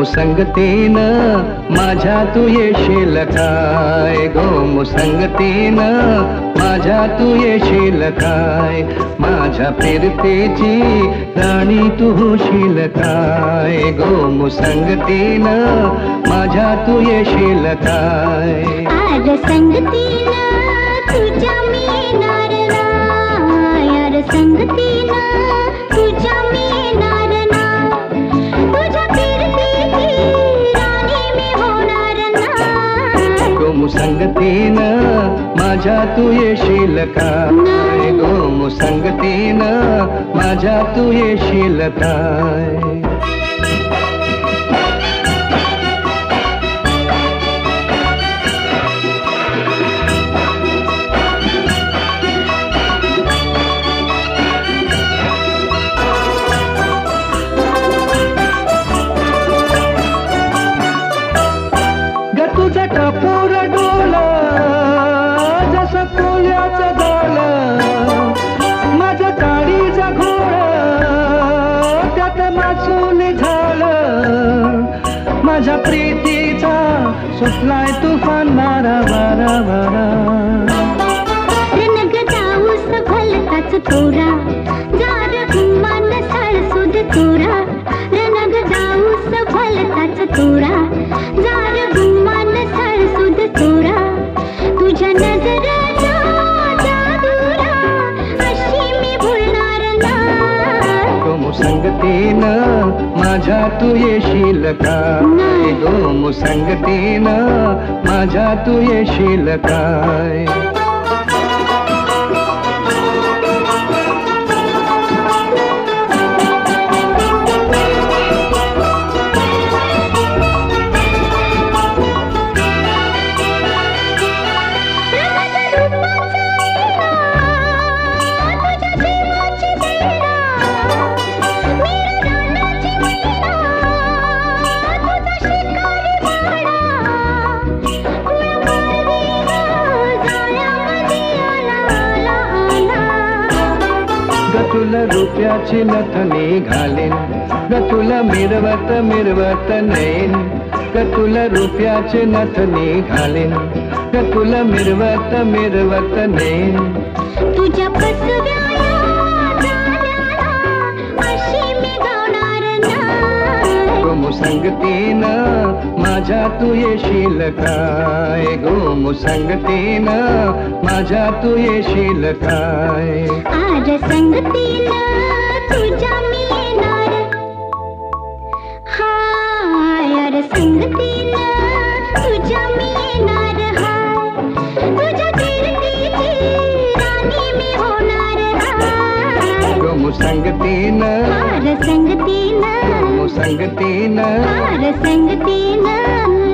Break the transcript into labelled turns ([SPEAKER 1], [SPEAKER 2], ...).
[SPEAKER 1] मुसंगतीनं माझ्या तू येशील काय, गो मुसंगतीनं माझ्या तू येशील काय, माझ्या फिरतेची राणी तू होशील काय, गो मुसंगतीनं माझ्या तू येशील काय.
[SPEAKER 2] आर संगतीनं तुझ्या मी येणार ना, यार संगतीनं तुझ्या मी येणार ना, तुझ्या फिरतीची राणी मी होणार ना,
[SPEAKER 1] गो मुसंगतीनं माझ्या तू येशील काय, गो मुसंगतीनं माझ्या तू येशील काय. तुझा टपोर डोला जसं कोल्याचं डोलं, माझं काळीचं घोडं त्यात मासून झालं, माझ्या प्रीतीचा सुटलाय तुफान मारा मारा मारा.
[SPEAKER 2] रनग जाऊस भलताच थोरा, जार घुमान साळसुद थोरा, रनग जाऊस भलताच थोरा, जार घुमान साळसुद थोरा, तुझ्या नजरेचा जादूरा अशी मी भुलणार ना,
[SPEAKER 1] गो मुसंगतीनं माझ्या तू येशील काय, गो मुसंगतीनं माझ्या तू येशील काय. तुला रुपयाची नथनी घालीन, ग तुला मिरवत मिरवत नेन, ग तुला रुपयाची नथनी घालीन, ग तुला मिरवत मिरवत नेन,
[SPEAKER 2] तुझ्या फसव्या जाण्याला अशी मी गाणार ना,
[SPEAKER 1] गो मुसंगतीनं माझ्या तू येशील काय, गो मुसंगतीनं माझ्या तू येशील काय.
[SPEAKER 2] आर संगतीनं तुझ्या मी येणार, हाय यार संगतीनं तुझ्या मी येणार, हाय तुझ्या फिरतीची राणी मी होणार, हाय
[SPEAKER 1] गो मुसंगतीनं
[SPEAKER 2] आर संगतीनं,
[SPEAKER 1] मुसंगतीनं
[SPEAKER 2] आर संगतीनं.